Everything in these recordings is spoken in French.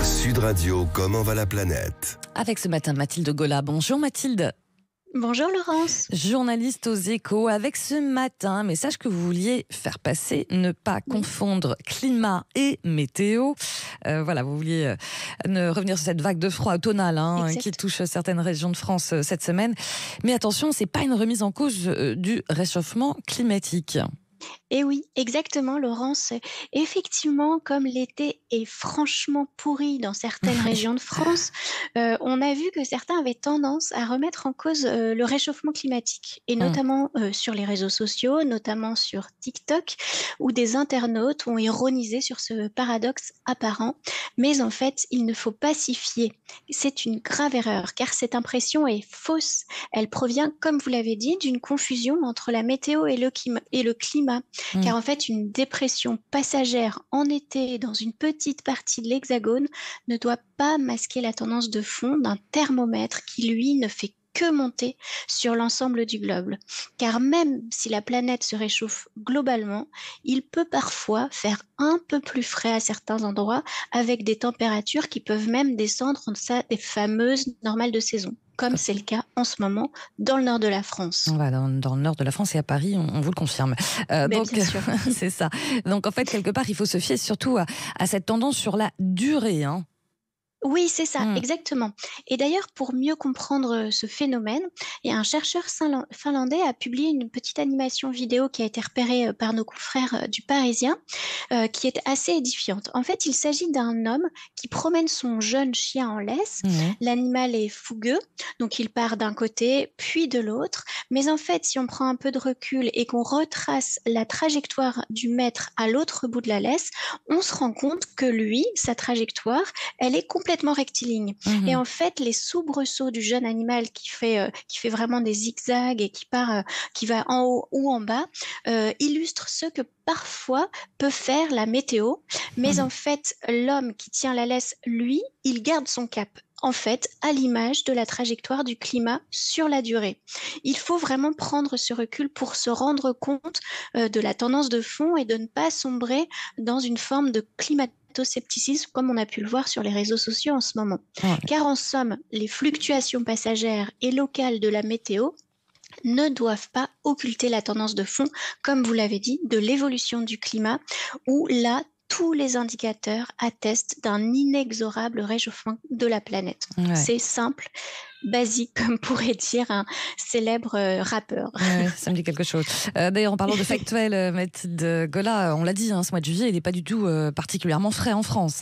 Sud Radio, comment va la planète? Avec ce matin Mathilde Gola. Bonjour Mathilde. Bonjour Laurence. Journaliste aux Échos, avec ce matin un message que vous vouliez faire passer, ne pas confondre climat et météo. Voilà, vous vouliez revenir sur cette vague de froid automnal qui touche certaines régions de France cette semaine. Mais attention, c'est pas une remise en cause du réchauffement climatique. Et oui, exactement Laurence. Effectivement, comme l'été est franchement pourri dans certaines régions de France, on a vu que certains avaient tendance à remettre en cause le réchauffement climatique, et notamment sur les réseaux sociaux, notamment sur TikTok, où des internautes ont ironisé sur ce paradoxe apparent. Mais en fait, il ne faut pas s'y fier. C'est une grave erreur, car cette impression est fausse. Elle provient, comme vous l'avez dit, d'une confusion entre la météo et le climat. Car en fait, une dépression passagère en été dans une petite partie de l'Hexagone ne doit pas masquer la tendance de fond d'un thermomètre qui, lui, ne fait que monter sur l'ensemble du globe. Car même si la planète se réchauffe globalement, il peut parfois faire un peu plus frais à certains endroits, avec des températures qui peuvent même descendre en deçà des fameuses normales de saison, comme c'est le cas en ce moment dans le nord de la France. Voilà, dans le nord de la France et à Paris, on vous le confirme. Donc, bien sûr. C'est ça. Donc en fait, quelque part, il faut se fier surtout à cette tendance sur la durée. Oui, c'est ça, exactement. Et d'ailleurs, pour mieux comprendre ce phénomène, il y a un chercheur finlandais a publié une petite animation vidéo qui a été repérée par nos confrères du Parisien, qui est assez édifiante. En fait, il s'agit d'un homme qui promène son jeune chien en laisse. L'animal est fougueux, donc il part d'un côté, puis de l'autre. Mais en fait, si on prend un peu de recul et qu'on retrace la trajectoire du maître à l'autre bout de la laisse, on se rend compte que lui, sa trajectoire, elle est complètement rectiligne. Et en fait, les soubresauts du jeune animal qui fait vraiment des zigzags et qui va en haut ou en bas, illustrent ce que parfois peut faire la météo. Mais en fait, l'homme qui tient la laisse, lui, il garde son cap. En fait, à l'image de la trajectoire du climat sur la durée. Il faut vraiment prendre ce recul pour se rendre compte de la tendance de fond et de ne pas sombrer dans une forme de climato-scepticisme comme on a pu le voir sur les réseaux sociaux en ce moment. Car en somme, les fluctuations passagères et locales de la météo ne doivent pas occulter la tendance de fond, comme vous l'avez dit, de l'évolution du climat, où là, tous les indicateurs attestent d'un inexorable réchauffement de la planète. C'est simple, basique, comme pourrait dire un célèbre rappeur. Ça me dit quelque chose. D'ailleurs, en parlant de factuel, Mathilde Gola, on l'a dit, ce mois de juillet, il n'est pas du tout particulièrement frais en France.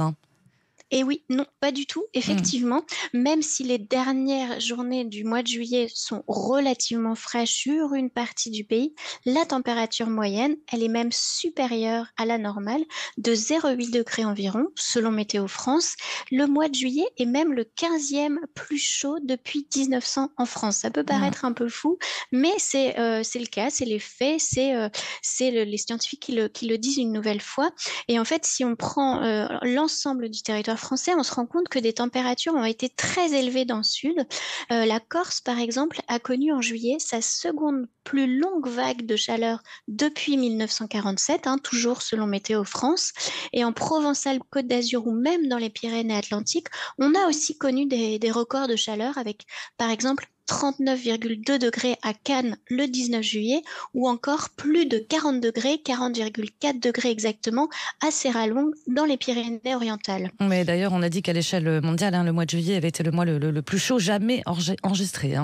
Et oui, non, pas du tout, effectivement. Même si les dernières journées du mois de juillet sont relativement fraîches sur une partie du pays, la température moyenne, elle est même supérieure à la normale de 0,8 degrés environ, selon Météo France. Le mois de juillet est même le 15e plus chaud depuis 1900 en France. Ça peut paraître un peu fou, mais c'est le cas, c'est les faits, c'est les scientifiques qui le disent une nouvelle fois. Et en fait, si on prend l'ensemble du territoire français, on se rend compte que des températures ont été très élevées dans le sud. La Corse, par exemple, a connu en juillet sa seconde plus longue vague de chaleur depuis 1947, toujours selon Météo France. Et en Provence-Alpes-Côte d'Azur ou même dans les Pyrénées-Atlantiques, on a aussi connu des records de chaleur avec, par exemple, 39,2 degrés à Cannes le 19 juillet ou encore plus de 40 degrés, 40,4 degrés exactement à Serralong dans les Pyrénées-Orientales. Mais d'ailleurs, on a dit qu'à l'échelle mondiale, le mois de juillet avait été le mois le plus chaud jamais enregistré.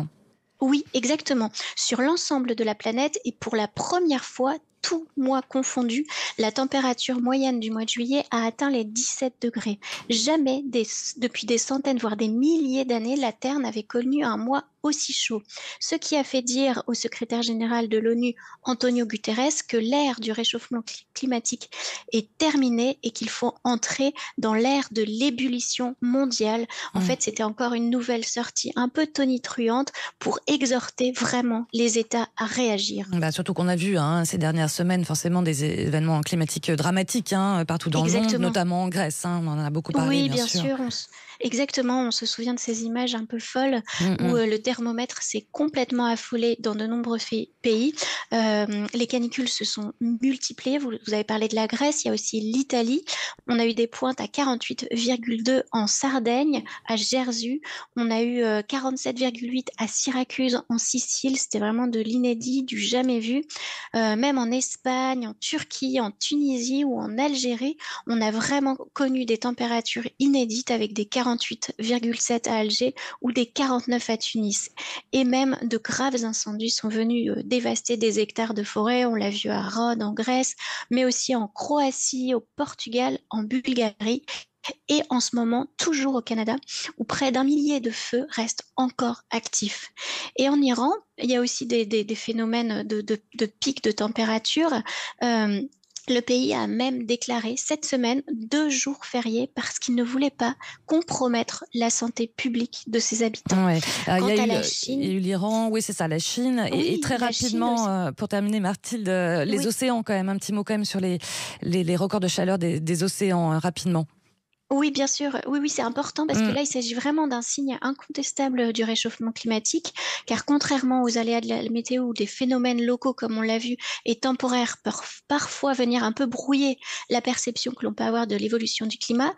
Oui, exactement. Sur l'ensemble de la planète et pour la première fois, tout mois confondu, la température moyenne du mois de juillet a atteint les 17 degrés. Jamais depuis des centaines, voire des milliers d'années, la Terre n'avait connu un mois aussi chaud. Ce qui a fait dire au secrétaire général de l'ONU, Antonio Guterres, que l'ère du réchauffement climatique est terminée et qu'il faut entrer dans l'ère de l'ébullition mondiale. En fait, c'était encore une nouvelle sortie un peu tonitruante pour exhorter vraiment les États à réagir. Surtout qu'on a vu ces dernières semaines forcément des événements climatiques dramatiques partout dans le monde, notamment en Grèce. On en a beaucoup parlé, oui, bien sûr. Exactement, on se souvient de ces images un peu folles où le thermomètre s'est complètement affolé dans de nombreux pays. Les canicules se sont multipliées. Vous avez parlé de la Grèce, il y a aussi l'Italie. On a eu des pointes à 48,2 en Sardaigne, à Jersey. On a eu 47,8 à Syracuse, en Sicile. C'était vraiment de l'inédit, du jamais vu. Même en Espagne, en Turquie, en Tunisie ou en Algérie, on a vraiment connu des températures inédites avec des 48,7 à Alger ou des 49 à Tunis. Et même de graves incendies sont venus dévaster des hectares de forêt. On l'a vu à Rhodes, en Grèce, mais aussi en Croatie, au Portugal, en Bulgarie. Et en ce moment, toujours au Canada, où près d'un millier de feux restent encore actifs. Et en Iran, il y a aussi des phénomènes de pics de température. Le pays a même déclaré cette semaine 2 jours fériés parce qu'il ne voulait pas compromettre la santé publique de ses habitants. Ouais. Quant Il y à a la eu, Chine, il y a eu l'Iran, oui c'est ça, la Chine, oui, et très la Chine aussi. rapidement, pour terminer Mathilde, les Oui. océans quand même, un petit mot quand même sur les records de chaleur des océans, rapidement. Oui, bien sûr. Oui, oui, c'est important parce que Mm. là, il s'agit vraiment d'un signe incontestable du réchauffement climatique, car contrairement aux aléas de la météo ou des phénomènes locaux, comme on l'a vu, et temporaires peuvent parfois venir un peu brouiller la perception que l'on peut avoir de l'évolution du climat,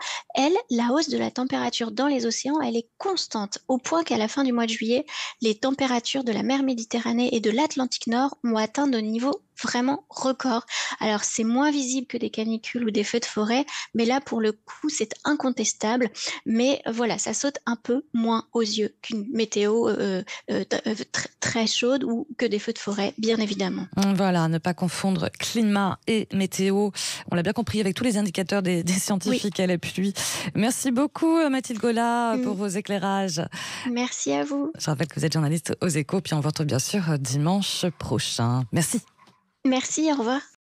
la hausse de la température dans les océans, elle est constante, au point qu'à la fin du mois de juillet, les températures de la mer Méditerranée et de l'Atlantique Nord ont atteint de niveaux vraiment records. Alors, c'est moins visible que des canicules ou des feux de forêt, mais là, pour le coup, c'est incontestable. Mais voilà, ça saute un peu moins aux yeux qu'une météo très chaude ou que des feux de forêt, bien évidemment. Voilà, ne pas confondre climat et météo. On l'a bien compris avec tous les indicateurs des scientifiques à la pluie. Merci beaucoup Mathilde Gola pour vos éclairages. Merci à vous. Je rappelle que vous êtes journaliste aux Échos, puis on vous retrouve bien sûr dimanche prochain. Merci. Merci, au revoir.